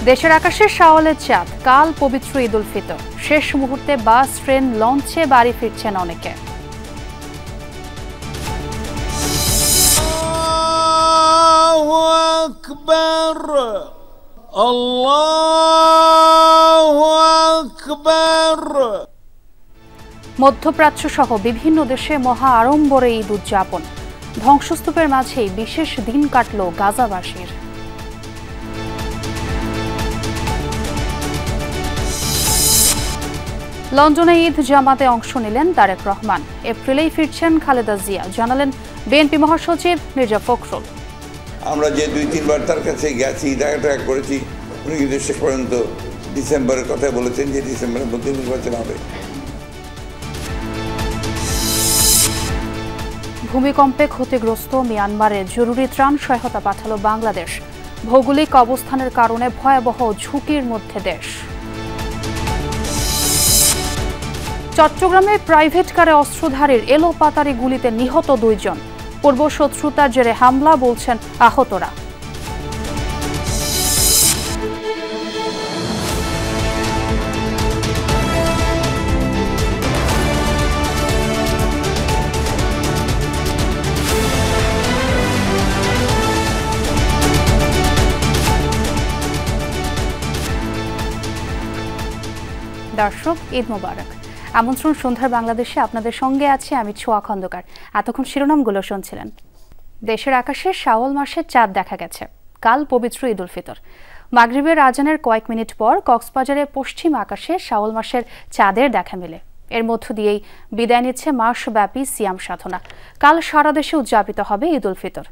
দেশের আকাশে শাওয়ালের চাঁদ, কাল পবিত্র ঈদ উল ফিতর। শেষ মুহূর্তে বাস, ট্রেন, লঞ্চে বাড়ি ফিরছেন অনেকে। আল্লাহু আকবার, আল্লাহু আকবার। মধ্যপ্রাচ্য সহ বিভিন্ন দেশে মহা আড়ম্বরে ঈদ উদযাপন। ধ্বংসস্তূপের মাঝেই বিশেষ দিন কাটল গাজাবাসীর। লন্ডনে ঈদ জামাতে অংশ নিলেন তারেক রহমান। এপ্রিলেই ফিরছেন খালেদা জিয়া, জানালেন বিএনপি মহাসচিব মির্জা ফখরুল। আমরা যে ২-৩ বার তার কাছে গেছি, দেখা করেছি, উনি কিন্তু শেষ পর্যন্ত ডিসেম্বরের কথা বলেছেন যে ডিসেম্বরের মধ্যে নির্বাচন হবে। ভূমিকম্পে ক্ষতিগ্রস্ত মিয়ানমারে জরুরি ত্রাণ সহায়তা পাঠালো বাংলাদেশ। ভৌগোলিক অবস্থানের কারণে ভয়াবহ ঝুঁকির মধ্যে দেশ। চট্টগ্রামে প্রাইভেট কারে অস্ত্রধারীর এলোপাতাড়ি গুলিতে নিহত ২ জন। পূর্ব শত্রুতার জেরে হামলা, বলছেন আহতরা। দর্শক, ঈদ মোবারক। আমন্ত্রণ সন্ধ্যার বাংলাদেশে আপনাদের সঙ্গে আছে আমি ছোয়া খন্দকার। এতক্ষণ শিরোনামগুলো শুনছিলেন। দেশের আকাশে শাওয়াল মাসের চাঁদ দেখা গেছে। কাল পবিত্র ঈদ উল ফিতর। মাগরিবের আজানের কয়েক মিনিট পর কক্সবাজারের পশ্চিম আকাশে শাওয়াল মাসের চাঁদের দেখা মেলে। এর মধ্য দিয়েই বিদায় নিচ্ছে মাসব্যাপী সিয়াম সাধনা। কাল সারা দেশে উদযাপিত হবে ঈদ উল ফিতর।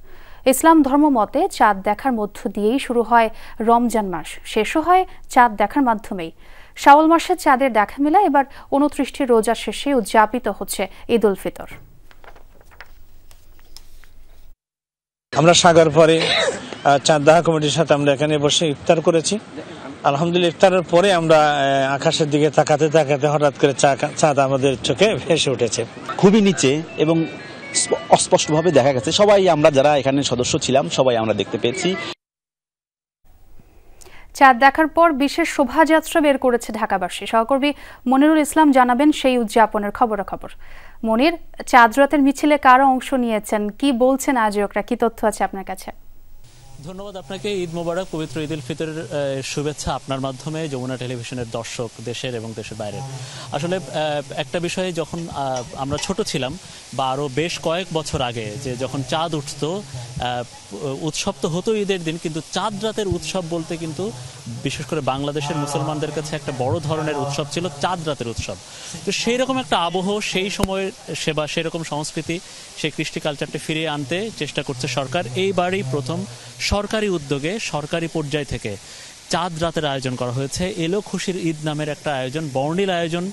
ইসলাম ধর্ম মতে চাঁদ দেখার মধ্য দিয়েই শুরু হয় রমজান মাস, শেষও হয় চাঁদ দেখার মাধ্যমেই। শাওয়াল মাসের চাঁদের দেখা মেলা এবার ২৯টি রোজা শেষে উদযাপিত হচ্ছে ঈদ উল ফিতর। আমরা সাগর পরে চাঁদ দেখা কমিটির সাথে আমরা এখানে বসে ইফতার করেছি। আলহামদুলিল্লাহ, ইফতারের পরে আমরা আকাশের দিকে তাকাতে তাকাতে হঠাৎ করে চাঁদ আমাদের চোখে ভেসে উঠেছে। খুবই নিচে এবং অস্পষ্টভাবে দেখা গেছে। সবাই আমরা যারা এখানে সদস্য ছিলাম সবাই আমরা দেখতে পেয়েছি। চাঁদ দেখার পর বিশেষ শোভাযাত্রা বের করেছে ঢাকাবাসী। সহকর্মী মনিরুল ইসলাম জানাবেন সেই উদযাপনের খবরাখবর। মনির, চাঁদ রাতের মিছিলে কারা অংশ নিয়েছেন, কি বলছেন আয়োজকরা, কি তথ্য আছে আপনার কাছে? ধন্যবাদ আপনাকে। ঈদ মোবারক, পবিত্র ঈদ উল ফিতরের শুভেচ্ছা আপনার মাধ্যমে যমুনা টেলিভিশনের দর্শক দেশের এবং দেশের বাইরের। আসলে একটা বিষয়ে যখন আমরা ছোট ছিলাম বা আরও বেশ কয়েক বছর আগে, যে যখন চাঁদ উঠত, উৎসব তো হতো ঈদের দিন, কিন্তু চাঁদ রাতের উৎসব বলতে কিন্তু বিশেষ করে বাংলাদেশের মুসলমানদের কাছে একটা বড় ধরনের উৎসব ছিল চাঁদ রাতের উৎসব। তো সেই রকম একটা আবহ, সেই সময়ের সেবা, সেই রকম সংস্কৃতি, সেই কৃষ্টি কালচারটি ফিরিয়ে আনতে চেষ্টা করছে সরকার। এইবারই প্রথম সরকারি উদ্যোগে সরকারি পর্যায় থেকে চাঁদ রাতের আয়োজন করা হয়েছে। এলো খুশির ঈদ নামের একটা আয়োজন, বর্ণিল আয়োজন।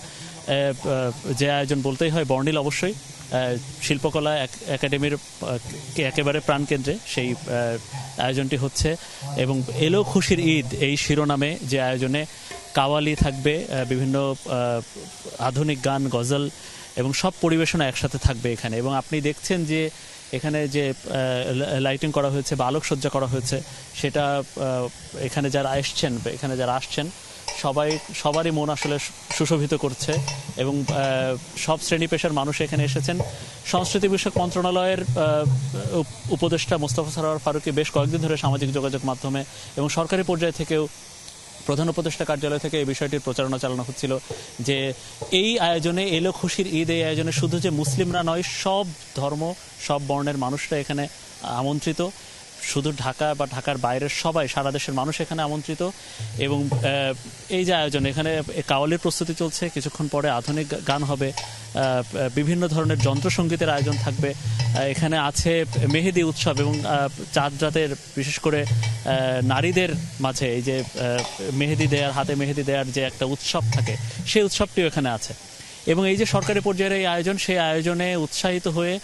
যে আয়োজন বলতেই হয় বর্ণিল অবশ্যই। শিল্পকলা একাডেমির একেবারে প্রাণকেন্দ্রে সেই আয়োজনটি হচ্ছে। এবং এলো খুশির ঈদ এই শিরোনামে যে আয়োজনে কাওয়ালি থাকবে, বিভিন্ন আধুনিক গান, গজল এবং সব পরিবেশনা একসাথে থাকবে এখানে। এবং আপনি দেখছেন যে এখানে যে লাইটিং করা হয়েছে বা আলোকসজ্জা করা হয়েছে, সেটা এখানে যারা আসছেন সবারই মন আসলে সুশোভিত করছে। এবং সব শ্রেণী পেশার মানুষ এখানে এসেছেন। সংস্কৃতি বিষয়ক মন্ত্রণালয়ের উপদেষ্টা মোস্তফা সরোয়ার ফারুকী বেশ কয়েকদিন ধরে সামাজিক যোগাযোগ মাধ্যমে এবং সরকারি পর্যায় থেকেও প্রধান উপদেষ্টা কার্যালয় থেকে এই বিষয়টির প্রচারণা চালানো হচ্ছিল যে এই আয়োজনে এলো খুশির ঈদ, এই আয়োজনে শুধু যে মুসলিমরা নয়, সব ধর্ম, সব বর্ণের মানুষরা এখানে আমন্ত্রিত। শুধু ঢাকা বা ঢাকার বাইরের সবাই, সারা দেশের মানুষ এখানে আমন্ত্রিত। এবং এই যে আয়োজন, এখানে কাওয়ালির প্রস্তুতি চলছে, কিছুক্ষণ পরে আধুনিক গান হবে, বিভিন্ন ধরনের যন্ত্রসঙ্গীতের আয়োজন থাকবে। এখানে আছে মেহেদি উৎসব এবং চাঁদ রাতের বিশেষ করে নারীদের মাঝে এই যে মেহেদি দেয়ার, হাতে মেহেদি দেওয়ার যে একটা উৎসব থাকে, সেই উৎসবটিও এখানে আছে। এবং এই যে সরকারি পর্যায়ের এই আয়োজন, সেই আয়োজনে উৎসাহিত হয়ে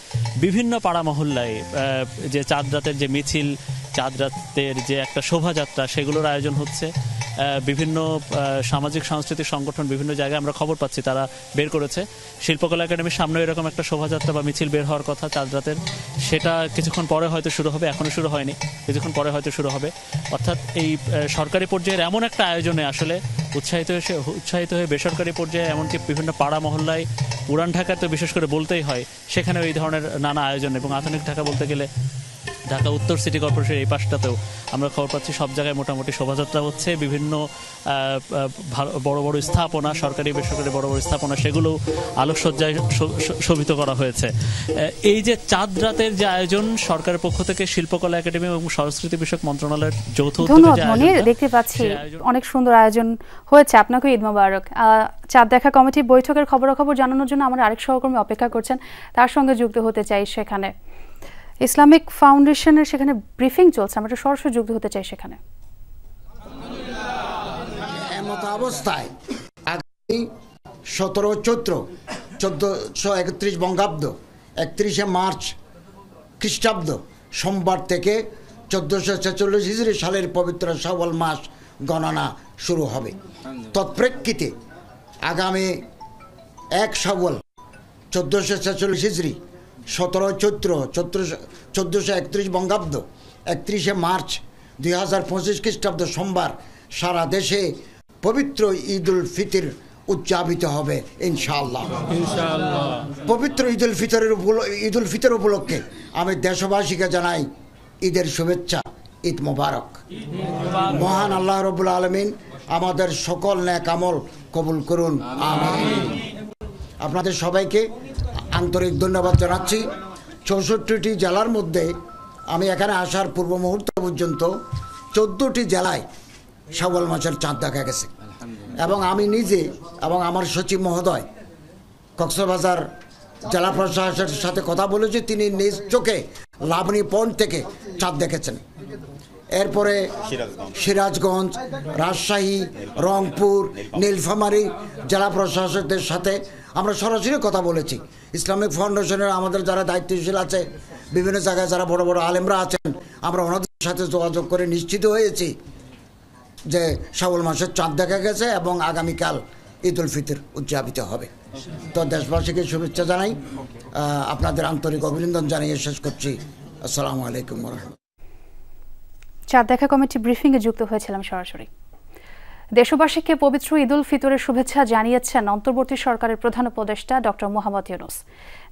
বিভিন্ন পাড়া মহল্লায় যে চাঁদ রাতের যে মিছিল, চাঁদ রাতের যে একটা শোভাযাত্রা, সেগুলোর আয়োজন হচ্ছে। বিভিন্ন সামাজিক সাংস্কৃতিক সংগঠন বিভিন্ন জায়গায় আমরা খবর পাচ্ছি তারা বের করেছে। শিল্পকলা একাডেমির সামনে এরকম একটা শোভাযাত্রা বা মিছিল বের হওয়ার কথা চাঁদ রাতের, সেটা কিছুক্ষণ পরে হয়তো শুরু হবে, এখনও শুরু হয়নি, কিছুক্ষণ পরে হয়তো শুরু হবে। অর্থাৎ এই সরকারি পর্যায়ের এমন একটা আয়োজনে আসলে উৎসাহিত হয়ে বেসরকারি পর্যায়ে এমনকি বিভিন্ন পাড়া মহল্লায়, পুরান ঢাকায় তো বিশেষ করে বলতেই হয়, সেখানে এই ধরনের নানা আয়োজন। এবং আধুনিক ঢাকা বলতে গেলে ঢাকা উত্তর সিটি কর্পোরেশনের এই পাশটাতেও আমরা খবর পাচ্ছি সব জায়গায় মোটামুটি শোভাযাত্রা হচ্ছে, বিভিন্ন বড় বড় স্থাপনা, সরকারি বেসরকারি বড় বড় স্থাপনা, সেগুলো আলোকসজ্জায় শোভিত করা হয়েছে। এই যে চাঁদ রাতের যে আয়োজন সরকারের পক্ষ থেকে শিল্পকলা একাডেমি এবং সংস্কৃতি বিষয়ক মন্ত্রণালয়ের যৌথ উদ্যোগে দেখতে পাচ্ছি অনেক সুন্দর আয়োজন হয়েছে। আপনাকে ঈদ মোবারক। চাঁদ দেখা কমিটি বৈঠকের খবরাখবর জানানোর জন্য আমার আরেক সহকর্মী অপেক্ষা করছেন, তার সঙ্গে যুক্ত হতে চাই। সেখানে ইসলামিক ফাউন্ডেশনের সেখানে ব্রিফিং চলছে, আমরা সরাসরি যুক্ত হতে চাই সেখানে। এমত অবস্থায় আগামী 17 চৈত্র 1431 বঙ্গাব্দ 31 মার্চ খ্রিস্টাব্দ সোমবার থেকে 1446 হিজরি সালের পবিত্র শাওয়াল মাস গণনা শুরু হবে। তৎপ্রেক্ষিতে আগামী 1 শাওয়াল 1446 হিজরি 17 চৈত্র 1431 বঙ্গাব্দ 31 মার্চ 2025 খ্রিস্টাব্দ সোমবার সারা দেশে পবিত্র ঈদ উল ফিতর উদযাপিত হবে ইনশাআল্লাহ। পবিত্র ঈদ উল ফিতর উপলক্ষে আমি দেশবাসীকে জানাই ঈদের শুভেচ্ছা, ঈদ মোবারক। মহান আল্লাহ রব্বুল আলামিন আমাদের সকল নেক আমল কবুল করুন, আমিন। আপনাদের সবাইকে আন্তরিক ধন্যবাদ জানাচ্ছি। 64টি জেলার মধ্যে আমি এখানে আসার পূর্ব মুহূর্ত পর্যন্ত 14টি জেলায় শাওয়াল মাসের চাঁদ দেখা গেছে এবং আমি নিজে এবং আমার সচিব মহোদয় কক্সবাজার জেলা প্রশাসনের সাথে কথা বলেছি, তিনি নিজ চোখে লাবণী পয়েন্ট থেকে চাঁদ দেখেছেন। এরপরে সিরাজগঞ্জ, রাজশাহী, রংপুর, নীলফামারী জেলা প্রশাসকদের সাথে আমরা সরাসরি কথা বলেছি। ইসলামিক ফাউন্ডেশনের আমাদের যারা দায়িত্বশীল আছে, বিভিন্ন জায়গায় যারা বড় বড় আলেমরা আছেন, আমরা ওনাদের সাথে যোগাযোগ করে নিশ্চিত হয়েছি যে শাওয়াল মাসের চাঁদ দেখা গেছে এবং আগামীকাল ঈদ উল ফিতর উদযাপিত হবে। তো দেশবাসীকে শুভেচ্ছা জানাই, আপনাদের আন্তরিক অভিনন্দন জানিয়ে শেষ করছি। আসসালামু আলাইকুম ওয়া রাহমাতুল্লাহ। চাঁদ দেখা কমিটি ব্রিফিংয়ে যুক্ত হয়েছিলাম সরাসরি। দেশবাসীকে পবিত্র ঈদ উল ফিতরের শুভেচ্ছা জানিয়েছেন অন্তর্বর্তী সরকারের প্রধান উপদেষ্টা ডক্টর মোহাম্মদ ইউনূস।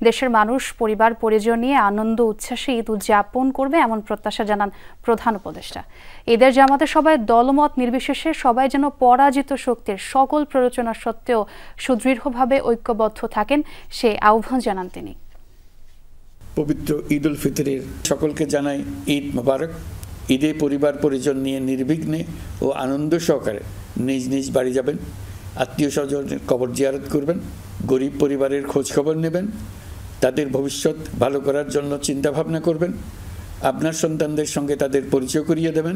দেশের মানুষ পরিবার পরিজন নিয়ে আনন্দ উচ্ছ্বাসে ঈদ উদযাপন করবে এমন প্রত্যাশা জানান প্রধান উপদেষ্টা। ঈদের জামাতে সবাই দলমত নির্বিশেষে সবাই যেন পরাজিত শক্তির সকল প্ররোচনা সত্ত্বেও সুদৃঢ়ভাবে ঐক্যবদ্ধ থাকেন, সে আহ্বান জানান তিনি। পবিত্র ঈদ উল ফিতরের সকলকে জানাই ঈদ মোবারক। ঈদে পরিবার পরিজন নিয়ে নির্বিঘ্নে ও আনন্দ সহকারে নিজ নিজ বাড়ি যাবেন, আত্মীয় স্বজনের কবর জিয়ারত করবেন, গরিব পরিবারের খোঁজ খবর নেবেন, তাদের ভবিষ্যৎ ভালো করার জন্য চিন্তা ভাবনা করবেন, আপনার সন্তানদের সঙ্গে তাদের পরিচয় করিয়ে দেবেন,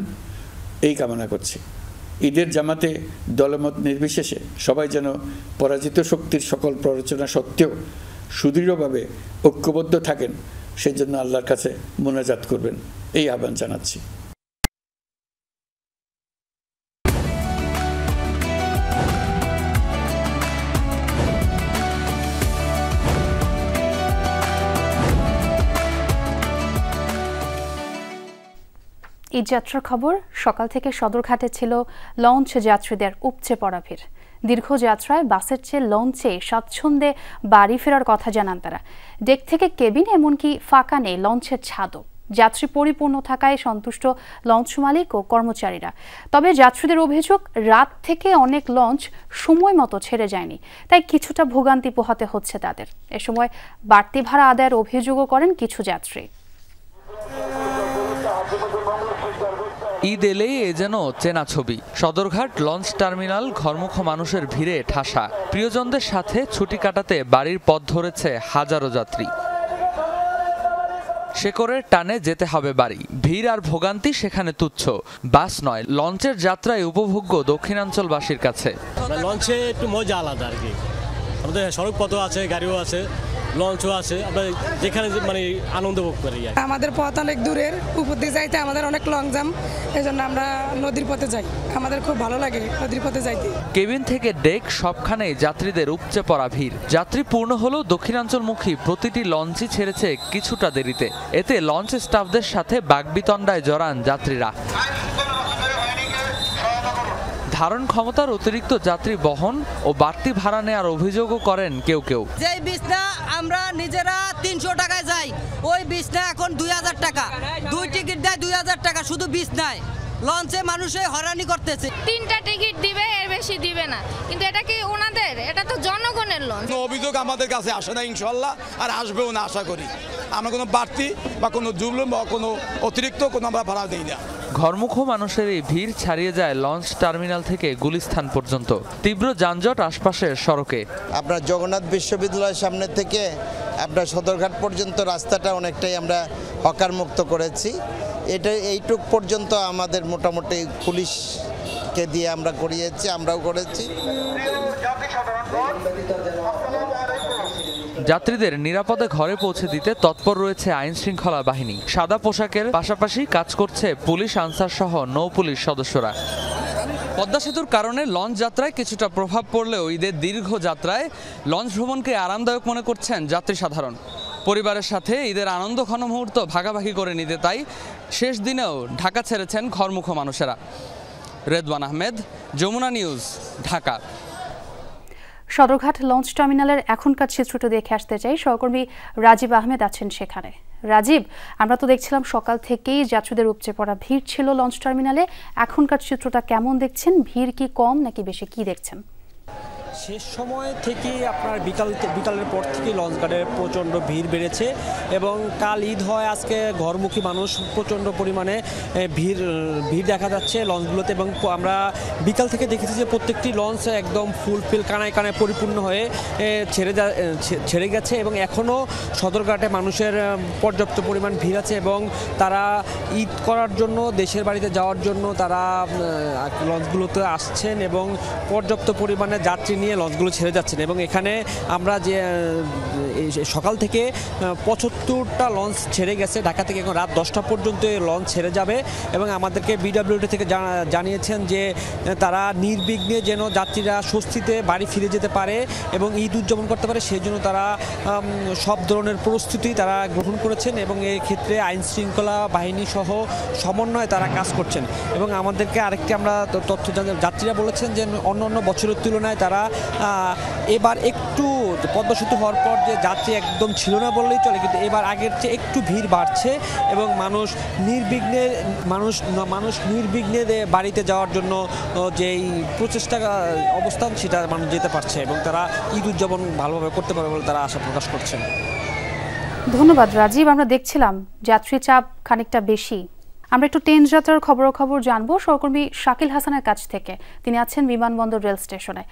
এই কামনা করছি। ঈদের জামাতে দলমত নির্বিশেষে সবাই যেন পরাজিত শক্তির সকল প্ররোচনা সত্ত্বেও সুদৃঢ়ভাবে ঐক্যবদ্ধ থাকেন, সেজন্য আল্লাহর কাছে মোনাজাত করবেন, এই আহ্বান জানাচ্ছি। ঈদযাত্রার খবর। সকাল থেকে সদরঘাটে ছিল লঞ্চ যাত্রীদের উপচে পড়া ভিড়। দীর্ঘ যাত্রায় বাসের চেয়ে লঞ্চে স্বাচ্ছন্দ্যে বাড়ি ফেরার কথা জানান তারা। ডেক থেকে কেবিন এমনকি ফাঁকা নেই লঞ্চের ছাদও। যাত্রী পরিপূর্ণ থাকায় সন্তুষ্ট লঞ্চ মালিক ও কর্মচারীরা। তবে যাত্রীদের অভিযোগ, রাত থেকে অনেক লঞ্চ সময় মতো ছেড়ে যায়নি, তাই কিছুটা ভোগান্তি পোহাতে হচ্ছে তাদের। এ সময় বাড়তি ভাড়া আদায়ের অভিযোগও করেন কিছু যাত্রী। ঈদ এলেই এ যেন চেনা ছবি। সদরঘাট লঞ্চ টার্মিনাল ঘরমুখ মানুষের ভিড়ে ঠাসা। প্রিয়জনদের সাথে ছুটি কাটাতে বাড়ির পথ ধরেছে হাজারো যাত্রী। শেকরের টানে যেতে হবে বাড়ি। ভিড় আর ভোগান্তি সেখানে তুচ্ছ। বাস নয়, লঞ্চের যাত্রায় উপভোগ্য দক্ষিণাঞ্চলবাসীর কাছে। লঞ্চে একটু মজা আলাদা আর কি। আমাদের সড়ক পথও আছে, গাড়িও আছে, লঞ্চও আছে, আমরা যেখানে মানে আনন্দ ভোগ করি। আমাদের পথ অনেক দূরের, উপর দিয়ে যাইতে আমাদের অনেক লং জাম, এই জন্য আমরা নদীর পথে যাই। আমাদের খুব ভালো লাগে নদীর পথে যাইতে। কেবিন থেকে ডেক সবখানেই যাত্রীদের উপচে পড়া ভিড়। যাত্রী পূর্ণ হলেও দক্ষিণাঞ্চলমুখী প্রতিটি লঞ্চই ছেড়েছে কিছুটা দেরিতে। এতে লঞ্চ স্টাফদের সাথে বাগবিতণ্ডায় জড়ান যাত্রীরা। ধারণ ক্ষমতার অতিরিক্ত যাত্রী বহন ও বাড়তি ভাড়া নেওয়ার অভিযোগও করেন কেউ কেউ। যেই বিছনা আমরা নিজেরা 300 টাকায় যাই, ওই বিছনা এখন 2000 টাকা। 2 টিকিট দেয় 2000 টাকা শুধু বিছনায়। লঞ্চে মানুষে হয়রানি করতেছে। 3টা টিকিট দিবে, এর বেশি দিবে না। কিন্তু এটা কি ওনাদের? এটা তো জনগণের লঞ্চ। অভিযোগ আমাদের কাছে আসে না ইনশাআল্লাহ, আর আসবেও না আশা করি। আমরা কোনো বাড়তি বা কোনো জুলুম বা কোনো অতিরিক্ত কোনো আমরা ভাড়া দিই না। ঘরমুখো মানুষের এই ভিড় ছাড়িয়ে যায় লঞ্চ টার্মিনাল থেকে গুলিস্তান পর্যন্ত। তীব্র যানজট আশপাশের সড়কে। আপনার জগন্নাথ বিশ্ববিদ্যালয়ের সামনে থেকে আপনার সদরঘাট পর্যন্ত রাস্তাটা অনেকটাই আমরা হকার মুক্ত করেছি। এইটুক পর্যন্ত আমাদের মোটামুটি পুলিশকে দিয়ে আমরা করিয়েছি, আমরাও করেছি। যাত্রীদের নিরাপদে ঘরে পৌঁছে দিতে তৎপর রয়েছে আইন শৃঙ্খলা বাহিনী। সাদা পোশাকের পাশাপাশি কাজ করছে পুলিশ, আনসার সহ নৌ পুলিশ সদস্যরা। পদ্মা সেতুর কারণে লঞ্চ যাত্রায় কিছুটা প্রভাব পড়লেও ঈদের দীর্ঘ যাত্রায় লঞ্চ ভ্রমণকে আরামদায়ক মনে করছেন যাত্রী সাধারণ। পরিবারের সাথে ঈদের আনন্দ ঘন মুহূর্ত ভাগাভাগি করে নিতে তাই শেষ দিনেও ঢাকা ছেড়েছেন ঘরমুখো মানুষেরা। রেদওয়ান আহমেদ, যমুনা নিউজ, ঢাকা। সদরঘাট লঞ্চ টার্মিনালের এখনকার চিত্রটা দেখে আসতে চাই। সহকর্মী রাজীব আহমেদ আছেন সেখানে। রাজীব, আমরা তো দেখছিলাম সকাল থেকেই যাত্রীদের উপচে পড়া ভিড় ছিল লঞ্চ টার্মিনালে। এখনকার চিত্রটা কেমন দেখছেন? ভিড় কি কম নাকি বেশি, কি দেখছেন? শেষ সময় থেকে আপনার বিকালের পর থেকে লঞ্চ ঘাটে প্রচণ্ড ভিড় বেড়েছে এবং কাল ঈদ হয়, আজকে ঘরমুখী মানুষ প্রচণ্ড পরিমাণে ভিড় দেখা যাচ্ছে লঞ্চগুলোতে। এবং আমরা বিকাল থেকে দেখেছি যে প্রত্যেকটি লঞ্চ একদম ফুলফিল কানায় কানায় পরিপূর্ণ হয়ে ছেড়ে গেছে এবং এখনও সদরঘাটে মানুষের পর্যাপ্ত পরিমাণ ভিড় আছে এবং তারা ঈদ করার জন্য, দেশের বাড়িতে যাওয়ার জন্য তারা লঞ্চগুলোতে আসছেন এবং পর্যাপ্ত পরিমাণে যাত্রী নিয়ে লঞ্চগুলো ছেড়ে যাচ্ছেন। এবং এখানে আমরা যে সকাল থেকে 75টা লঞ্চ ছেড়ে গেছে ঢাকা থেকে, এখন রাত 10টা পর্যন্ত এই লঞ্চ ছেড়ে যাবে। এবং আমাদেরকে বিডব্লিউটি থেকে জানিয়েছেন যে তারা নির্বিঘ্নে যেন যাত্রীরা স্বস্তিতে বাড়ি ফিরে যেতে পারে এবং ঈদ উদযাপন করতে পারে, সেই জন্য তারা সব ধরনের প্রস্তুতি তারা গ্রহণ করেছেন এবং এই ক্ষেত্রে আইন শৃঙ্খলা বাহিনী সহ সমন্বয়ে তারা কাজ করছেন। এবং আমাদেরকে আরেকটি আমরা তথ্য যাত্রীরা বলেছেন যে অন্য বছরের তুলনায় তারা এবার একটু পদ্মা সেতু হওয়ার পর যে যাত্রী একদম ছিল না বললেই চলে, কিন্তু এবার আগের চেয়ে একটু ভিড় বাড়ছে এবং মানুষ নির্বিঘ্নে বাড়িতে যাওয়ার জন্য যেই প্রচেষ্টা অবস্থান সেটা মানুষ যেতে পারছে এবং তারা ঈদ উদযাপন ভালোভাবে করতে পারবে বলে তারা আশা প্রকাশ করছেন। ধন্যবাদ রাজীব। আমরা দেখছিলাম যাত্রী চাপ খানিকটা বেশি। আমরা একটু ট্রেন যাত্রার খবর জানবো সহকর্মী শাকিল হাসানের কাছ থেকে। তিনি আছেন বিমানবন্দর রেল স্টেশনে।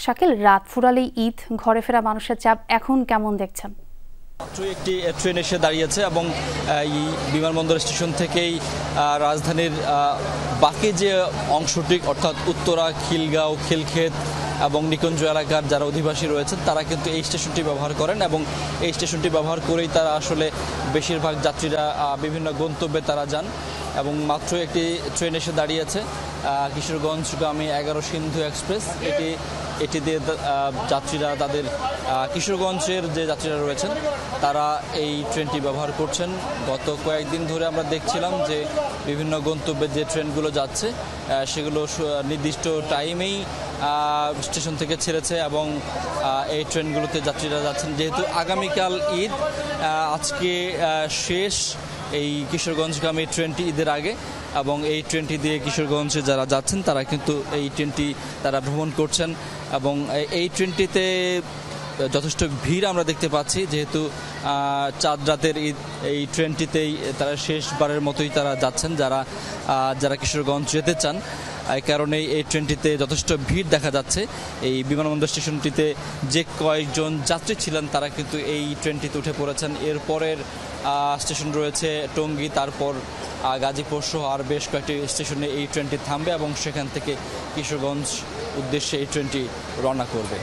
শাকিল, রাত ফুরালেই ঈদ, ঘরে ফেরা মানুষের চাপ এখন কেমন দেখছেন? একটি ট্রেন এসে দাঁড়িয়েছে এবং এই বিমানবন্দর স্টেশন থেকেই রাজধানীর বাকি যে অংশটি অর্থাৎ উত্তরা, খিলগাঁও, খিলক্ষেত এবং নিকুঞ্জ এলাকার যারা অধিবাসী রয়েছেন তারা কিন্তু এই স্টেশনটি ব্যবহার করেন এবং এই স্টেশনটি ব্যবহার করেই তারা আসলে বেশিরভাগ যাত্রীরা বিভিন্ন গন্তব্যে তারা যান। এবং মাত্র একটি ট্রেন এসে দাঁড়িয়েছে কিশোরগঞ্জগামী 11 সিন্ধু এক্সপ্রেস। এটি দিয়ে যাত্রীরা তাদের কিশোরগঞ্জের যে যাত্রীরা রয়েছেন তারা এই ট্রেনটি ব্যবহার করছেন। গত কয়েকদিন ধরে আমরা দেখছিলাম যে বিভিন্ন গন্তব্যে যে ট্রেনগুলো যাচ্ছে সেগুলো নির্দিষ্ট টাইমেই স্টেশন থেকে ছেড়েছে এবং এই ট্রেনগুলোতে যাত্রীরা যাচ্ছেন। যেহেতু আগামীকাল ঈদ, আজকে শেষ এই কিশোরগঞ্জগামী ট্রেনটি ঈদের আগে এবং এই ট্রেনটি দিয়ে কিশোরগঞ্জে যারা যাচ্ছেন তারা কিন্তু এই ট্রেনটি তারা ভ্রমণ করছেন এবং এই ট্রেনটিতে যথেষ্ট ভিড় আমরা দেখতে পাচ্ছি। যেহেতু চাঁদ রাতের ঈদ, এই ট্রেনটিতেই তারা শেষবারের মতোই তারা যাচ্ছেন যারা কিশোরগঞ্জ যেতে চান। এই কারণেই এই ট্রেনটিতে যথেষ্ট ভিড় দেখা যাচ্ছে। এই বিমানবন্দর স্টেশনটিতে যে কয়েকজন যাত্রী ছিলেন তারা কিন্তু এই ট্রেনটিতে উঠে পড়েছেন। এরপরের স্টেশন রয়েছে টঙ্গী, তারপর গাজীপুর সহ আর বেশ কয়েকটি স্টেশনে এই ট্রেনটি থামবে এবং সেখান থেকে কিশোরগঞ্জ উদ্দেশ্যে এই ট্রেনটি রওনা করবে।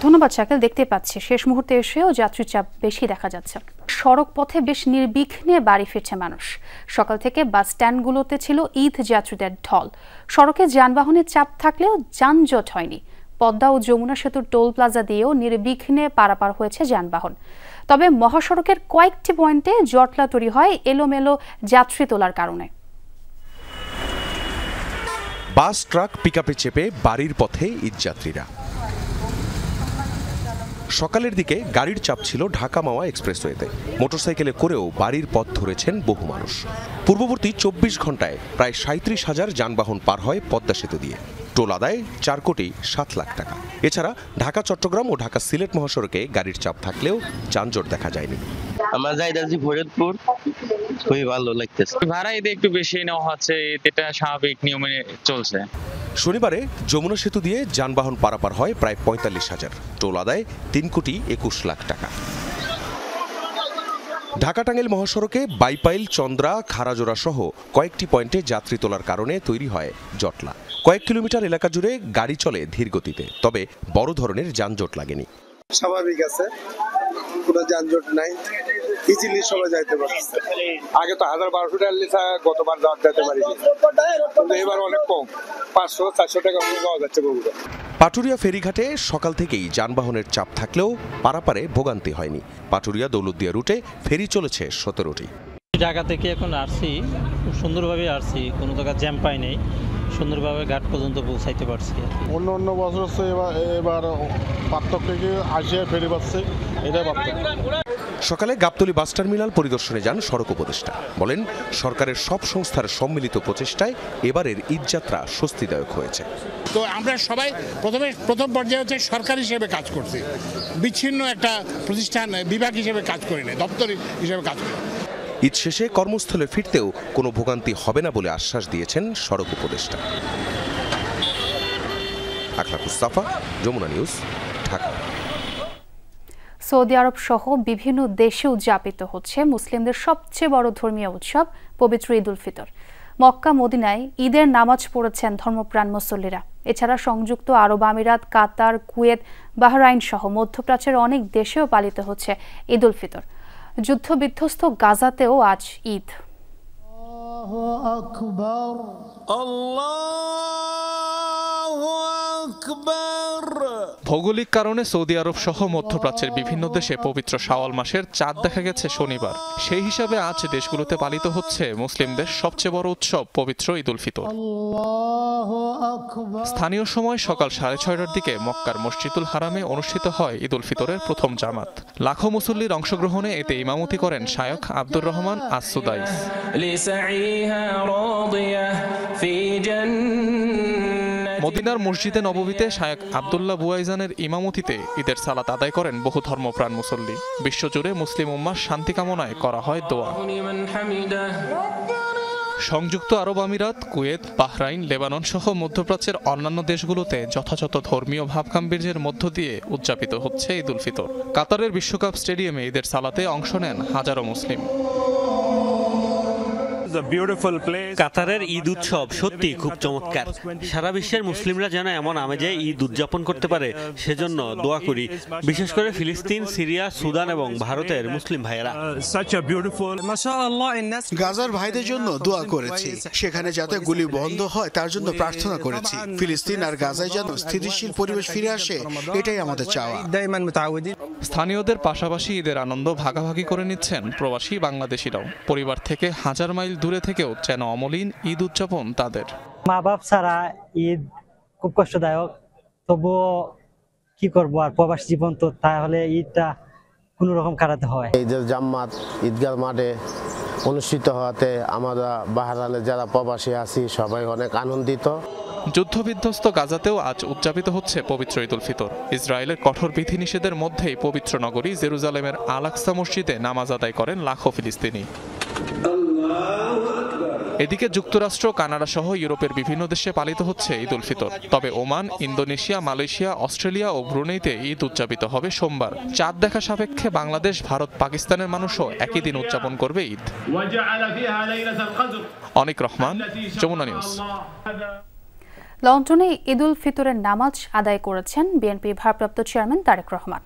ধন্যবাদ শাকিল। দেখতে পাচ্ছি শেষ মুহূর্তে এসেও যাত্রী চাপ বেশি দেখা যাচ্ছে। সড়ক পথে বেশ নির্বিঘ্নে বাড়ি ফিরছে মানুষ। সকাল থেকে বাস স্ট্যান্ডগুলোতে ছিল ঈদ যাত্রীদের ঢল। সড়কে যানবাহনের চাপ থাকলেও যানজট হয়নি। পদ্মা ও যমুনা সেতুর টোল প্লাজা দিয়েও নির্বিঘ্নে পারাপার হয়েছে যানবাহন। তবে মহাসড়কের কয়েকটি পয়েন্টে জটলা তৈরি হয় এলোমেলো যাত্রী তোলার কারণে। বাস, ট্রাক, পিকআপে চেপে বাড়ির পথে ঈদযাত্রীরা। সকালের দিকে গাড়ির চাপ ছিল ঢাকা মাওয়া এক্সপ্রেসওয়েতে। মোটরসাইকেলে করেও বাড়ির পথ ধরেছেন বহু মানুষ। পূর্ববর্তী 24 ঘন্টায় প্রায় 37,000 যানবাহন পার হয় পদ্মা সেতু দিয়ে। টোল আদায় 4 কোটি 7 লাখ টাকা। এছাড়া ঢাকা চট্টগ্রাম ও ঢাকা সিলেট মহাসড়কে গাড়ির চাপ থাকলেও যানজট দেখা যায়নি। আমরা যাইতাছি ফরিদপুর, খুবই ভালো লাগতেছে। ভাড়া এতে একটু বেশি নেওয়া হচ্ছে, এটা স্বাভাবিক নিয়মে চলছে। শনিবারে যমুনা সেতু দিয়ে যানবাহন পারাপার হয় প্রায় 45,000। টোল আদায় 3 কোটি 21 লাখ টাকা। ঢাকা টাঙ্গাইল মহাসড়কে বাইপাইল, চন্দ্রা, খারাজোড়া সহ কয়েকটি পয়েন্টে যাত্রী তোলার কারণে তৈরি হয় জটলা। কয়েক কিলোমিটার এলাকা জুড়ে গাড়ি চলে ধীর গতিতে, তবে বড় ধরনের যানজট লাগেনি। স্বাভাবিক আছে, কোনো যানজট নাই, ইজিলি সবাই যাইতে পারছে। আগে তো 1000-1200 টাকা লিখা গতবার যেতে পারি, কিন্তু এবার অনেক কম, 500-400 টাকা পাওয়া যাচ্ছে বগুড়া। পাটুরিয়া ফেরিঘাটে সকাল থেকেই যানবাহনের চাপ থাকলেও পারাপারে ভোগান্তি হয়নি। পাটুরিয়া দৌলতদিয়া রুটে ফেরি চলেছে 17টি। ঢাকা থেকে এখন আসছি, খুব সুন্দরভাবে আসছি, কোনো জায়গায় জ্যাম পাই নাই, সুন্দরভাবে ঘাট পর্যন্ত পৌঁছাইতে পারছি। অন্য বছর হচ্ছে এবার পার্থক্য থেকে আসিয়া ফেরি পাচ্ছে, এটাই পার্থক্য। সকালে গাবতলী বাস টার্মিনাল পরিদর্শনে যান সড়ক উপদেষ্টা। বলেন, সরকারের সব সংস্থার সম্মিলিত প্রচেষ্টায় এবারের ঈদযাত্রা স্বস্তিদায়ক হয়েছে। তো আমরা সবাই প্রথম পর্যায়ে হচ্ছে সরকার হিসেবে কাজ করছি, বিচ্ছিন্ন একটা প্রতিষ্ঠান বিভাগ হিসেবে কাজ করি না, দপ্তর হিসেবে কাজ করি। ঈদ শেষে কর্মস্থলে ফিরতেও কোনো ভোগান্তি হবে না বলে আশ্বাস দিয়েছেন সড়ক উপদেষ্টা। আখলাক মুস্তাফা, যমুনা নিউজ, ঢাকা। সৌদি আরব সহ বিভিন্ন দেশে উদযাপিত হচ্ছে মুসলিমদের সবচেয়ে বড় ধর্মীয় উৎসব পবিত্র ঈদ উল ফিতর। মক্কা মদিনায় ঈদের নামাজ পড়েছেন ধর্মপ্রাণ মুসল্লিরা। এছাড়া সংযুক্ত আরব আমিরাত, কাতার, কুয়েত, বাহরাইন সহ মধ্যপ্রাচ্যের অনেক দেশেও পালিত হচ্ছে ঈদ উল ফিতর। যুদ্ধ বিধ্বস্ত গাজাতেও আজ ঈদ। ভৌগোলিক কারণে সৌদি আরব সহ মধ্যপ্রাচ্যের বিভিন্ন দেশে পবিত্র শাওয়াল মাসের চাঁদ দেখা গেছে শনিবার। সেই হিসাবে আজ দেশগুলোতে পালিত হচ্ছে মুসলিমদের সবচেয়ে বড় উৎসব পবিত্র ঈদ উল ফিতর। স্থানীয় সময় সকাল 6:30টার দিকে মক্কার মসজিদুল হারামে অনুষ্ঠিত হয় ঈদ উল ফিতরের প্রথম জামাত। লাখো মুসল্লির অংশগ্রহণে এতে ইমামতি করেন শায়খ আব্দুর রহমান আস-সুদাইস। মদিনার মসজিদে নববীতে শায়খ আব্দুল্লাহ বুয়াইজানের ইমামতিতে ঈদের সালাত আদায় করেন বহু ধর্মপ্রাণ মুসল্লি। বিশ্বজুড়ে মুসলিম উম্মাহর শান্তি কামনায় করা হয় দোয়া। সংযুক্ত আরব আমিরাত, কুয়েত, বাহরাইন, লেবানন সহ মধ্যপ্রাচ্যের অন্যান্য দেশগুলোতে যথাযথ ধর্মীয় ভাবগাম্ভীর্যের মধ্য দিয়ে উদযাপিত হচ্ছে ঈদ উল ফিতর। কাতারের বিশ্বকাপ স্টেডিয়ামে ঈদের সালাতে অংশ নেন হাজারো মুসলিম। কাতারের ঈদ উৎসব সত্যি খুব চমৎকার। সারা বিশ্বের মুসলিমরা যেন এমন আমেজে ঈদ উদযাপন করতে পারে সেজন্য দোয়া করি, বিশেষ করে ফিলিস্তিন, সিরিয়া, সুদান এবং ভারতের মুসলিম ভাইয়েরা। গাজার ভাইদের জন্য দোয়া করেছি, সেখানে যাতে গুলি বন্ধ হয় তার জন্য প্রার্থনা করেছি। ফিলিস্তিন আর গাজায় যেন স্থিতিশীল পরিবেশ ফিরে আসে, এটাই আমাদের চাওয়া। স্থানীয়দের পাশাপাশি ঈদের আনন্দ ভাগাভাগি করে নিচ্ছেন প্রবাসী বাংলাদেশিরাও। পরিবার থেকে হাজার মাইল দূরে থেকেও যেন অমলিন ঈদ উদযাপন তাদের। মা বাপ ছাড়া ঈদ খুব কষ্টদায়ক, তবুও কি করবো, আর প্রবাসী জীবন তো, তাহলে ঈদটা কোনো রকম কাটাতে হয়। ঈদের জামাত ঈদগাহ মাঠে অনুষ্ঠিত হওয়াতে আমরা বাহরাইনে যারা প্রবাসী আছি সবাই অনেক আনন্দিত। যুদ্ধবিধ্বস্ত গাজাতেও আজ উদযাপিত হচ্ছে পবিত্র ঈদ উল ফিতর। ইসরায়েলের কঠোর বিধিনিষেধের মধ্যেই পবিত্র নগরী জেরুজালেমের আল আকসা মসজিদে নামাজ আদায় করেন লাখো ফিলিস্তিনি। এদিকে যুক্তরাষ্ট্র, কানাডা সহ ইউরোপের বিভিন্ন দেশে পালিত হচ্ছে ঈদ উল ফিতর। তবে ওমান, ইন্দোনেশিয়া, মালয়েশিয়া, অস্ট্রেলিয়া ও ব্রুনেইতে ঈদ উদযাপিত হবে সোমবার। চাঁদ দেখা সাপেক্ষে বাংলাদেশ, ভারত, পাকিস্তানের মানুষও একই দিন উদযাপন করবে ঈদ। অনিক রহমান, যমুনা নিউজ। লন্ডনে ঈদ উল ফিতরের নামাজ আদায় করেছেন বিএনপি ভারপ্রাপ্ত চেয়ারম্যান তারেক রহমান।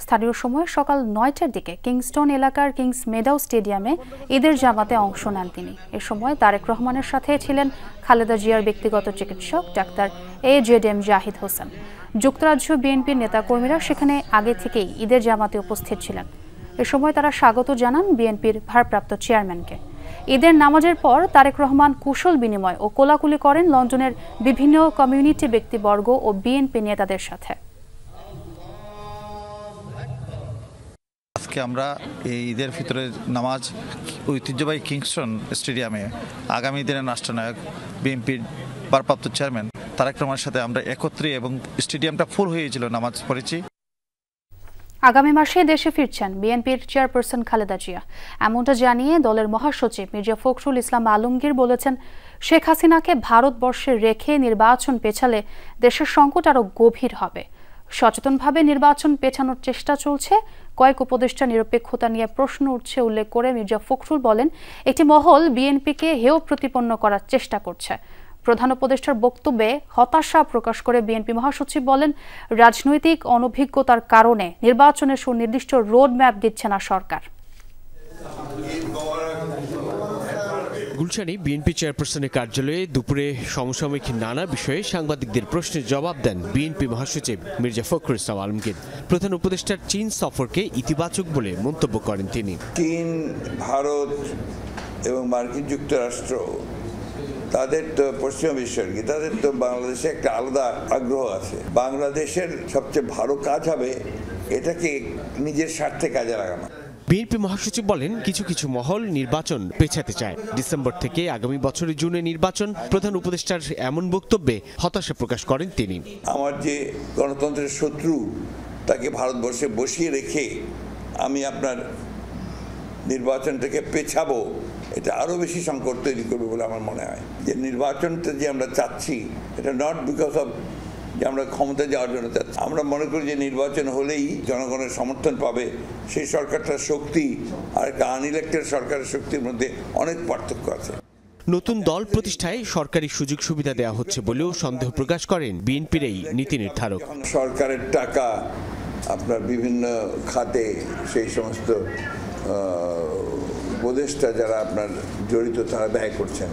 স্থানীয় সময় সকাল 9টার দিকে কিংস্টন এলাকার কিংস মেডাউ স্টেডিয়ামে ঈদের জামাতে অংশ নেন তিনি। এ সময় তারেক রহমানের সাথে ছিলেন খালেদা জিয়ার ব্যক্তিগত চিকিৎসক ডাক্তার AJM জাহিদ হোসেন। যুক্তরাজ্য বিএনপির নেতাকর্মীরা সেখানে আগে থেকেই ঈদের জামাতে উপস্থিত ছিলেন। এ সময় তারা স্বাগত জানান বিএনপির ভারপ্রাপ্ত চেয়ারম্যানকে। ঈদের নামাজের পর তারেক রহমান কুশল বিনিময় ও কোলাকুলি করেন লন্ডনের বিভিন্ন কমিউনিটি ব্যক্তিবর্গ ও বিএনপি নেতাদের সাথে। আজকে আমরা এই ঈদের ফিতরের নামাজ ঐতিহ্যবাহী কিংস্টন স্টেডিয়ামে আগামী দিনের রাষ্ট্রনায়ক বিএনপির ভারপ্রাপ্ত চেয়ারম্যান তারেক রহমানের সাথে আমরা একত্রে এবং স্টেডিয়ামটা ফুল হয়েছিল নামাজ পড়েছি। আগামী মাসে দেশে ফিরছেন বিএনপির চেয়ারপারসন খালেদা জিয়া। এমনটা জানিয়ে দলের মহাসচিব মির্জা ফখরুল ইসলাম আলমগীর বলেছেন, শেখ হাসিনাকে ভারতবর্ষে রেখে নির্বাচন পেছালে দেশের সংকট আরও গভীর হবে। সচেতনভাবে নির্বাচন পেছানোর চেষ্টা চলছে। কয়েক উপদেষ্টা নিরপেক্ষতা নিয়ে প্রশ্ন উঠছে উল্লেখ করে মির্জা ফখরুল বলেন, একটি মহল বিএনপিকে হেয় প্রতিপন্ন করার চেষ্টা করছে। প্রধান উপদেষ্টার বক্তব্যে হতাশা প্রকাশ করে বিএনপি মহাসচিব বলেন, রাজনৈতিক অনভিজ্ঞতার কারণে নির্বাচনের সুনির্দিষ্ট রোড ম্যাপ দিচ্ছে না সরকার। গুলশানে বিএনপি চেয়ারপারসনের কার্যালয়ে দুপুরে সমসাময়িক নানা বিষয়ে সাংবাদিকদের প্রশ্নের জবাব দেন বিএনপি মহাসচিব মির্জা ফখরুল ইসলাম আলমগীর। প্রধান উপদেষ্টার চীন সফরকে ইতিবাচক বলে মন্তব্য করেন তিনি। চীন, ভারত এবং মার্কিন যুক্তরাষ্ট্র তাদের তো পশ্চিমা বিশ্বের কি তাদের তো বাংলাদেশে একটা আলাদা আগ্রহ আছে। বাংলাদেশের সবচেয়ে ভালো কাজ হবে এটাকে নিজের স্বার্থে কাজে লাগানো। বিএনপি মহাসচিব বলেন, কিছু কিছু মহল নির্বাচন পেছাতে চায়। ডিসেম্বর থেকে আগামী বছরের জুনে নির্বাচন। প্রধান উপদেষ্টার এমন বক্তব্যে হতাশা প্রকাশ করেন তিনি। আমার যে গণতন্ত্রের শত্রু তাকে ভারতবর্ষে বসিয়ে রেখে আমি আপনার নির্বাচনটাকে পেছাবো, এটা আরও বেশি সংকট তৈরি করবে বলে আমার মনে হয়। যে নির্বাচনটা যে আমরা চাচ্ছি এটা নট বিকজ অফ যে আমরা ক্ষমতা যাওয়ার জন্য চাচ্ছি। আমরা মনে করি যে নির্বাচন হলেই জনগণের সমর্থন পাবে, সেই সরকারটার শক্তি আর একটা আনইলেক্টেড সরকারের শক্তির মধ্যে অনেক পার্থক্য আছে। নতুন দল প্রতিষ্ঠায় সরকারি সুযোগ সুবিধা দেওয়া হচ্ছে বলেও সন্দেহ প্রকাশ করেন বিএনপির এই নীতি নির্ধারক। সরকারের টাকা আপনার বিভিন্ন খাতে সেই সমস্ত উপদেষ্টা যারা আপনার জড়িত তারা ব্যয় করছেন,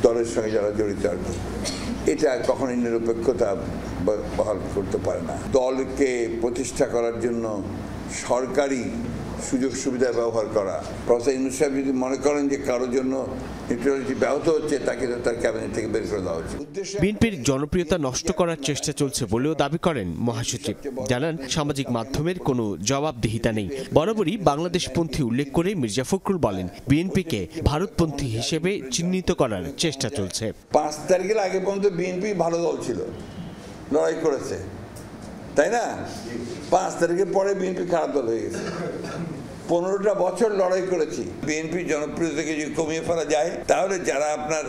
দলের সঙ্গে যারা জড়িত আর কি, এটা কখনোই নিরপেক্ষতা বহাল করতে পারে না। দলকে প্রতিষ্ঠা করার জন্য সরকারি সুযোগ সুবিধা ব্যবহার করা। প্রফেসর ইউনূস সাহেব যদি মনে করেন যে কারোর জন্য নিউট্রালিটি ব্যাহত হচ্ছে, তাকে তার ক্যাবিনেট থেকে বের করে দেওয়া উচিত। বিএনপির জনপ্রিয়তা নষ্ট করার চেষ্টা চলছে বলেও দাবি করেন মহাসচিব। জানান, সামাজিক মাধ্যমের কোনো জবাবদিহিতা নেই। বরাবরই বাংলাদেশপন্থী উল্লেখ করে মির্জা ফখরুল বলেন, বিএনপিকে ভারতপন্থী হিসেবে চিহ্নিত করার চেষ্টা চলছে। 5 তারিখের আগে পর্যন্ত বিএনপি ভালো দল ছিল, লড়াই করেছে, তাই না? 5 তারিখের পরে বিএনপি খারাপ দল হয়ে গেছে। 15টা বছর লড়াই করেছি। বিএনপির জনপ্রিয়তাকে যদি কমিয়ে ফেলা যায় তাহলে যারা আপনার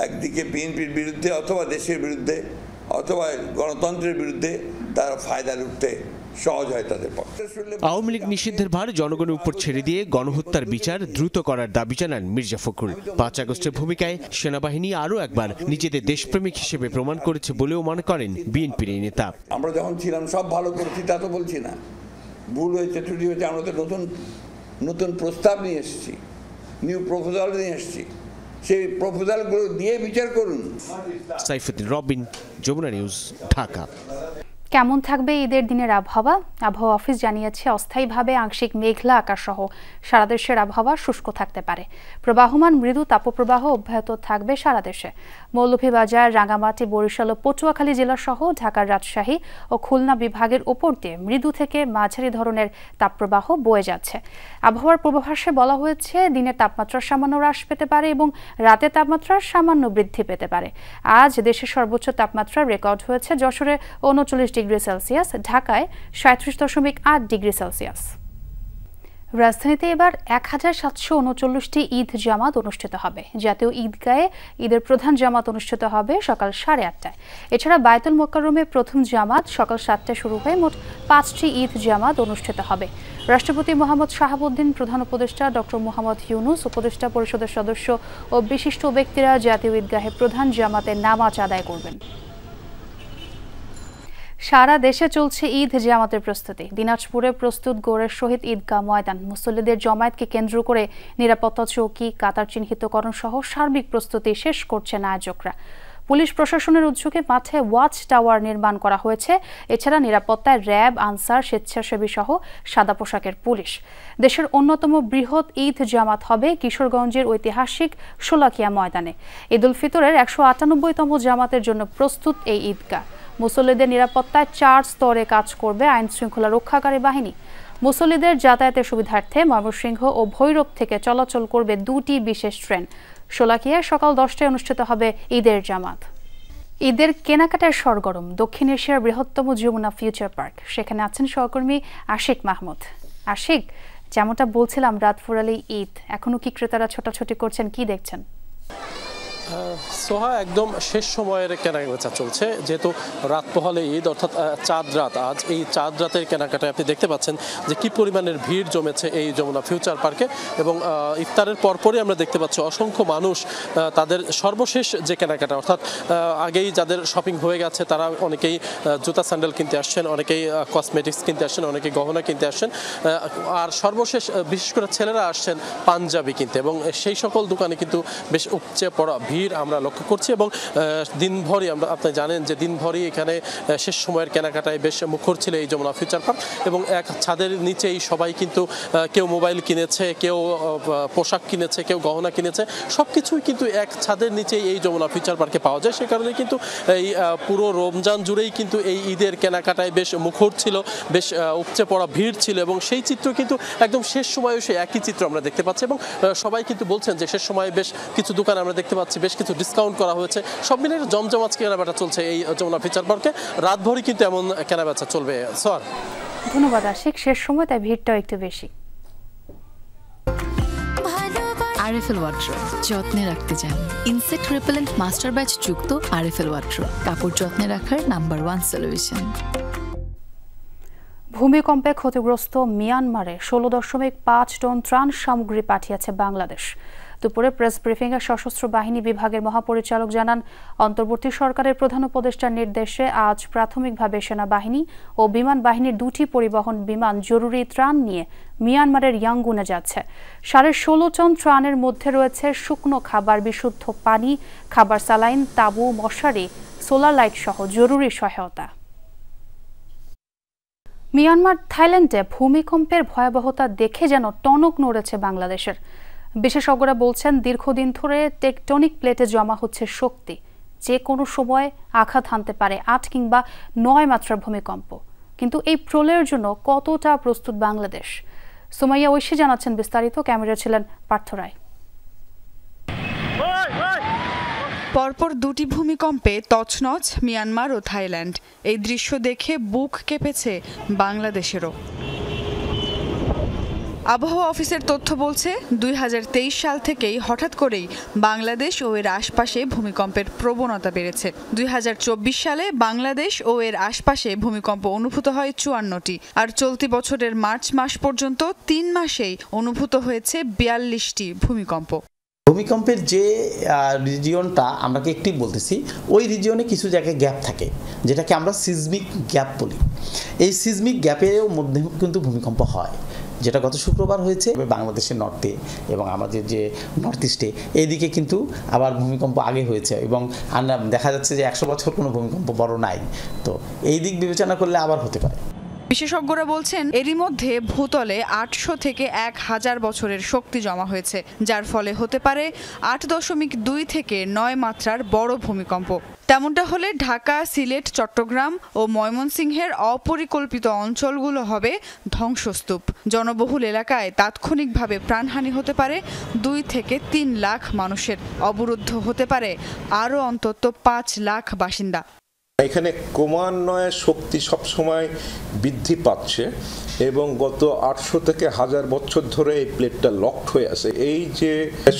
একদিকে বিএনপির বিরুদ্ধে অথবা দেশের বিরুদ্ধে অথবা গণতন্ত্রের বিরুদ্ধে তারা ফায়দা লুটতে সহজ হয় তাদের পক্ষে। আওয়ামী লীগ নিষিদ্ধের ভার জনগণের উপর ছেড়ে দিয়ে গণহত্যার বিচার দ্রুত করার দাবি জানান মির্জা ফখরুল। 5 আগস্টের ভূমিকায় সেনাবাহিনী আরও একবার নিজেদের দেশপ্রেমিক হিসেবে প্রমাণ করেছে বলেও মনে করেন বিএনপির এই নেতা। আমরা যখন ছিলাম সব ভালো করেছি তা তো বলছি না, ভুল হয়েছে, ত্রুটি হয়েছে। আমরা তো নতুন প্রস্তাব নিয়ে এসেছি, নিউ প্রপোজাল নিয়ে এসেছি, সেই প্রপোজালগুলো দিয়ে বিচার করুন। সাইফুদ্দিন রবিন, যমুনা নিউজ, ঢাকা। কেমন থাকবে ঈদের দিনের আবহাওয়া? আবহাওয়া অফিস জানিয়েছে, অস্থায়ীভাবে আংশিক মেঘলা আকাশ সহ সারা দেশের আবহাওয়া শুষ্ক থাকতে পারে। প্রবাহমান মৃদু তাপপ্রবাহ অব্যাহত থাকবে সারা দেশে। মৌলভীবাজার, রাঙ্গামাটি, বরিশাল ও পটুয়াখালী জেলা সহ ঢাকার রাজশাহী ও খুলনা বিভাগের ওপর দিয়ে মৃদু থেকে মাঝারি ধরনের তাপপ্রবাহ বয়ে যাচ্ছে। আবহাওয়ার পূর্বাভাসে বলা হয়েছে, দিনের তাপমাত্রা সামান্য হ্রাস পেতে পারে এবং রাতের তাপমাত্রা সামান্য বৃদ্ধি পেতে পারে। আজ দেশের সর্বোচ্চ তাপমাত্রা রেকর্ড হয়েছে যশোরে 39 ডিগ্রি সেলসিয়াস, ঢাকায় 37.8 ডিগ্রি সেলসিয়াস। রাজধানীতে এবার 1739টি ঈদ জামাত অনুষ্ঠিত হবে। জাতীয় ঈদগাহে ঈদের প্রধান জামাত অনুষ্ঠিত হবে সকাল 8:30টায়। এছাড়া বায়তুল মোকাররমে প্রথম জামাত সকাল 7টায় শুরু হয়ে মোট 5টি ঈদ জামাত অনুষ্ঠিত হবে। রাষ্ট্রপতি মোহাম্মদ শাহাবুদ্দিন, প্রধান উপদেষ্টা ডক্টর মোহাম্মদ ইউনুস, উপদেষ্টা পরিষদের সদস্য ও বিশিষ্ট ব্যক্তিরা জাতীয় ঈদগাহে প্রধান জামাতে নামাজ আদায় করবেন। সারা দেশে চলছে ঈদ জামাতের প্রস্তুতি। দিনাজপুরে প্রস্তুত গড়ের শহীদ ঈদগাহ ময়দান। মুসল্লিদের জমায়েতকে কেন্দ্র করে নিরাপত্তা চৌকি, কাতার চিহ্নিতকরণ সহ সার্বিক প্রস্তুতি শেষ করছেন আয়োজকরা। পুলিশ প্রশাসনের উদ্যোগে মাঠে ওয়াচ টাওয়ার নির্মাণ করা হয়েছে। এছাড়া নিরাপত্তায় র্যাব, আনসার, স্বেচ্ছাসেবী সহ সাদা পোশাকের পুলিশ। দেশের অন্যতম বৃহৎ ঈদ জামাত হবে কিশোরগঞ্জের ঐতিহাসিক শোলাকিয়া ময়দানে। ঈদ উল ফিতরের 198তম জামাতের জন্য প্রস্তুত এই ঈদগাহ। মুসল্লিদের নিরাপত্তায় 4 স্তরে কাজ করবে আইন শৃঙ্খলা রক্ষাকারী বাহিনী। মুসল্লিদের যাতায়াতের সুবিধার্থে ময়মনসিংহ ও ভৈরব থেকে চলাচল করবে 2টি বিশেষ ট্রেন। শোলাকিয়ায় সকাল 10টায় অনুষ্ঠিত হবে ঈদের জামাত। ঈদের কেনাকাটার সরগরম দক্ষিণ এশিয়ার বৃহত্তম যমুনা ফিউচার পার্ক। সেখানে আছেন সহকর্মী আশিক মাহমুদ। আশিক, যেমনটা বলছিলাম, রাত ফুরালেই ঈদ, এখনো কি ক্রেতারা ছোটাছুটি করছেন, কি দেখছেন? সোহা, একদম শেষ সময়ের কেনাবেচা চলছে, যেহেতু রাত পোহালে ঈদ, অর্থাৎ চাঁদ রাত আজ। এই চাঁদ রাতের কেনাকাটায় আপনি দেখতে পাচ্ছেন যে কি পরিমাণের ভিড় জমেছে এই যমুনা ফিউচার পার্কে। এবং ইফতারের পরপরই আমরা দেখতে পাচ্ছি অসংখ্য মানুষ তাদের সর্বশেষ যে কেনাকাটা, অর্থাৎ আগেই যাদের শপিং হয়ে গেছে তারা অনেকেই জুতা স্যান্ডেল কিনতে আসছেন, অনেকেই কসমেটিক্স কিনতে আসছেন, অনেকেই গহনা কিনতে আসছেন, আর সর্বশেষ বিশেষ করে ছেলেরা আসছেন পাঞ্জাবি কিনতে। এবং সেই সকল দোকানে কিন্তু বেশ উপচে পড়া ভিড় আমরা লক্ষ্য করছি। এবং দিনভরই আপনি জানেন যে দিনভরই এখানে শেষ সময়ের কেনাকাটায় বেশ মুখর ছিল এই যমুনা ফিউচার পার্ক। এবং এক ছাদের নিচেই সবাই কিন্তু কেউ মোবাইল কিনেছে, কেউ পোশাক কিনেছে, কেউ গহনা কিনেছে, সব কিছুই কিন্তু এক ছাদের নিচেই এই যমুনা ফিউচার পার্কে পাওয়া যায়। সে কারণে কিন্তু এই পুরো রমজান জুড়েই কিন্তু এই ঈদের কেনাকাটায় বেশ মুখর ছিল, বেশ উপচে পড়া ভিড় ছিল। এবং সেই চিত্র কিন্তু একদম শেষ সময়েও সেই একই চিত্র আমরা দেখতে পাচ্ছি। এবং সবাই কিন্তু বলছেন যে শেষ সময়ে বেশ কিছু দোকান আমরা দেখতে পাচ্ছি বেশ কিছু ডিসকাউন্ট করা হয়েছে। সব মিলে জমজমাট কেনাবেচা চলছে এই যমুনা ফিউচার পার্কে। রাতভরই কিন্তু এমন কেনাবেচা চলবে। স্যার, ধন্যবাদ আশিক। শেষ সময় তাই ভিড়টাও একটু বেশি। আরএফএল ওয়াট্রো যত্নে রাখতে চান, ইনসেক্ট রিপেলেন্ট মাস্টার ব্যাচ যুক্ত আরএফএল ওয়াট্রো কাপড় যত্নে রাখার নাম্বার 1 সলিউশন। ভূমিকম্পে ক্ষতিগ্রস্ত মিয়ানমারে 16.5 টন ত্রাণ সামগ্রী পাঠিয়েছে বাংলাদেশ। দুপুরে প্রেস ব্রিফিংয়ে সশস্ত্র বাহিনী বিভাগের মহাপরিচালক জানান, অন্তর্বর্তী সরকারের প্রধান উপদেষ্টার নির্দেশে আজ প্রাথমিকভাবে সেনাবাহিনী ও বিমান বাহিনীর 2টি পরিবহন বিমান জরুরি ত্রাণ নিয়ে মিয়ানমারের ইয়াঙ্গুনে যাচ্ছে। 16.5 টন ত্রাণের মধ্যে রয়েছে শুকনো খাবার, বিশুদ্ধ পানি, খাবার, স্যালাইন, তাঁবু, মশারি, সোলার লাইট সহ জরুরি সহায়তা। মিয়ানমার, থাইল্যান্ডে ভূমিকম্পের ভয়াবহতা দেখে যেন টনক নড়েছে বাংলাদেশের। বিশেষজ্ঞরা বলছেন, দীর্ঘদিন ধরে টেকটনিক প্লেটে জমা হচ্ছে শক্তি, যে কোনো সময় আঘাত হানতে পারে 8 কিংবা 9 মাত্রার ভূমিকম্প। কিন্তু এই প্রলয়ের জন্য কতটা প্রস্তুত বাংলাদেশ? সুমাইয়া ঐশী জানাচ্ছেন বিস্তারিত। ক্যামেরা ছিলেন পার্থ রায়। পরপর 2টি ভূমিকম্পে তছনছ মিয়ানমার ও থাইল্যান্ড। এই দৃশ্য দেখে বুক কেঁপেছে বাংলাদেশেরও। আবহাওয়া অফিসের তথ্য বলছে, 2023 সাল থেকেই হঠাৎ করেই বাংলাদেশ ও এর আশপাশে ভূমিকম্পের প্রবণতা বেড়েছে। 2024 সালে বাংলাদেশ ও এর আশপাশে ভূমিকম্প অনুভূত হয় 54টি, আর চলতি বছরের মার্চ মাস পর্যন্ত 3 মাসেই অনুভূত হয়েছে 42টি ভূমিকম্প। ভূমিকম্পের যে রিজিয়নটা আমরা একটি বলতেছি, ওই রিজিয়নে কিছু জায়গায় গ্যাপ থাকে, যেটাকে আমরা সিজমিক গ্যাপ বলি। এই সিজমিক গ্যাপের মধ্যে কিন্তু ভূমিকম্প হয়, যেটা গত শুক্রবার হয়েছে বাংলাদেশের নর্থে এবং আমাদের যে নর্থ ইস্টে। এইদিকে কিন্তু আবার ভূমিকম্প আগে হয়েছে এবং দেখা যাচ্ছে যে 100 বছর কোনো ভূমিকম্প বড় নাই। তো এই দিক বিবেচনা করলে আবার হতে পারে। বিশেষজ্ঞরা বলছেন, এরই মধ্যে ভূতলে 800 থেকে 1000 বছরের শক্তি জমা হয়েছে, যার ফলে হতে পারে 8.2 থেকে 9 মাত্রার বড় ভূমিকম্প। তেমনটা হলে ঢাকা, সিলেট, চট্টগ্রাম ও ময়মনসিংহের অপরিকল্পিত অঞ্চলগুলো হবে ধ্বংসস্তূপ। জনবহুল এলাকায় তাৎক্ষণিকভাবে প্রাণহানি হতে পারে 2 থেকে 3 লাখ মানুষের। অবরুদ্ধ হতে পারে আরও অন্তত 5 লাখ বাসিন্দা। এখানে ক্রমান্বয়ে শক্তি সবসময় বৃদ্ধি পাচ্ছে এবং গত 800 থেকে 1000 বছর ধরে এই প্লেটটা লকড হয়ে আছে। এই যে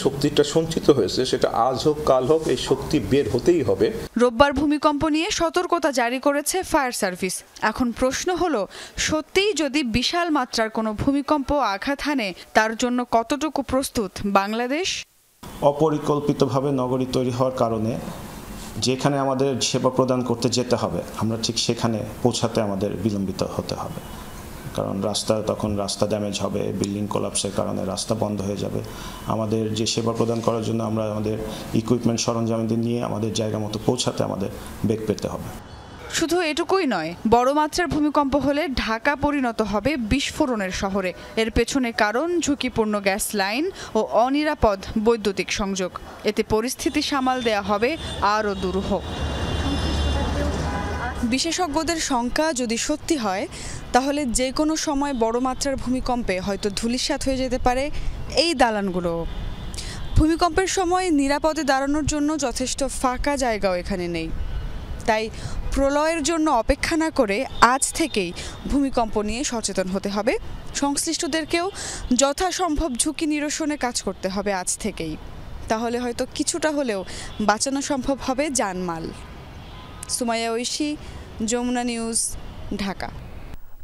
শক্তিটা সঞ্চিত হয়েছে সেটা আজ হোক কাল হোক এই শক্তি বের হতেই হবে। রোববার ভূমিকম্প নিয়ে সতর্কতা জারি করেছে ফায়ার সার্ভিস। এখন প্রশ্ন হলো, সত্যিই যদি বিশাল মাত্রার কোনো ভূমিকম্প আঘাত হানে তার জন্য কতটুকু প্রস্তুত বাংলাদেশ? অপরিকল্পিতভাবে নগরী তৈরি হওয়ার কারণে যেখানে আমাদের সেবা প্রদান করতে যেতে হবে আমরা ঠিক সেখানে পৌঁছাতে আমাদের বিলম্বিত হতে হবে, কারণ তখন রাস্তা ড্যামেজ হবে, বিল্ডিং কোলাপসের কারণে রাস্তা বন্ধ হয়ে যাবে। আমাদের যে সেবা প্রদান করার জন্য আমরা আমাদের ইকুইপমেন্ট সরঞ্জাম নিয়ে আমাদের জায়গা মতো পৌঁছাতে আমাদের বেগ পেতে হবে। শুধু এটুকুই নয়, বড় মাত্রার ভূমিকম্প হলে ঢাকা পরিণত হবে বিস্ফোরণের শহরে। এর পেছনে কারণ ঝুঁকিপূর্ণ গ্যাস লাইন ও অনিরাপদ বৈদ্যুতিক সংযোগ। এতে পরিস্থিতি সামাল দেয়া হবে আরও দুরূহ। বিশেষজ্ঞদের শঙ্কা, যদি সত্যি হয় তাহলে যে কোনো সময় বড় মাত্রার ভূমিকম্পে হয়তো ধূলিসাৎ হয়ে যেতে পারে এই দালানগুলো। ভূমিকম্পের সময় নিরাপদে দাঁড়ানোর জন্য যথেষ্ট ফাঁকা জায়গাও এখানে নেই। তাই প্রলয়ের জন্য অপেক্ষা না করে আজ থেকেই ভূমিকম্প নিয়ে সচেতন হতে হবে। সংশ্লিষ্টদেরকেও যথাসম্ভব ঝুঁকি নিরসনে কাজ করতে হবে আজ থেকেই। তাহলে হয়তো কিছুটা হলেও বাঁচানো সম্ভব হবে জানমাল। সুমাইয়া ঐশী, যমুনা নিউজ, ঢাকা।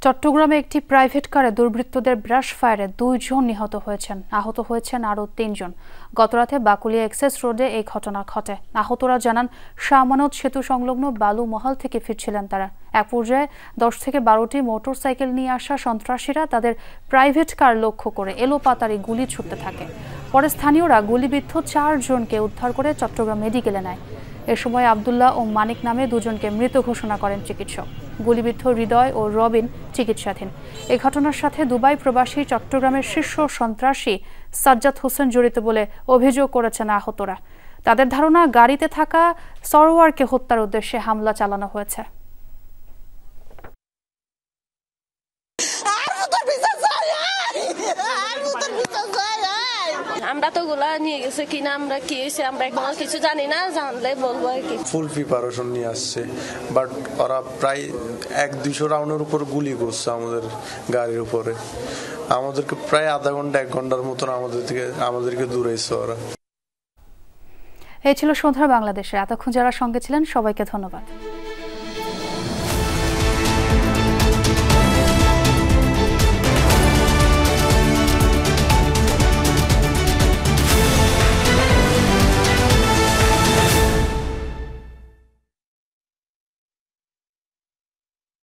চট্টগ্রামে একটি প্রাইভেট কারে দুর্বৃত্তদের ব্রাশ ফায়ারে 2 জন নিহত হয়েছেন, আহত হয়েছেন আরও 3 জন। গতরাতে বাকুলিয়া এক্সেস রোডে এই ঘটনা ঘটে। আহতরা জানান, শাহমানত সেতু সংলগ্ন বালুমহল থেকে ফিরছিলেন তারা। এক পর্যায়ে 10 থেকে 12টি মোটরসাইকেল নিয়ে আসা সন্ত্রাসীরা তাদের প্রাইভেট কার লক্ষ্য করে এলোপাতাড়ি গুলি ছুড়তে থাকে। পরে স্থানীয়রা গুলিবিদ্ধ 4 জনকে উদ্ধার করে চট্টগ্রাম মেডিকেলে নেয়। এ সময় আব্দুল্লাহ ও মানিক নামে 2 জনকে মৃত ঘোষণা করেন চিকিৎসক। গুলিবিদ্ধ হৃদয় ও রবিন চিকিৎসাধীন। এই ঘটনার সাথে দুবাই প্রবাসী চট্টগ্রামের শীর্ষ সন্ত্রাসী সাজ্জাদ হোসেন জড়িত বলে অভিযোগ করেছেন আহতরা। তাদের ধারণা, গাড়িতে থাকা সরওয়ারকে হত্যার উদ্দেশ্যে হামলা চালানো হয়েছে। আমরা তো গুলা নিয়ে গেছে কিনা, আমরা কি হয়েছে আমরা এখনো কিছু জানি না, জানলে বলবো আর কি। ফুল প্রিপারেশন নিয়ে আসছে, বাট ওরা প্রায় 100-200 রাউন্ডের উপর গুলি করছে আমাদের গাড়ির উপরে। আমাদেরকে প্রায় আধা ঘন্টা 1 ঘন্টার মতন আমাদেরকে দূরাইছে ওরা। এই ছিল সন্ধ্যার বাংলাদেশে। এতক্ষণ যারা সঙ্গে ছিলেন সবাইকে ধন্যবাদ।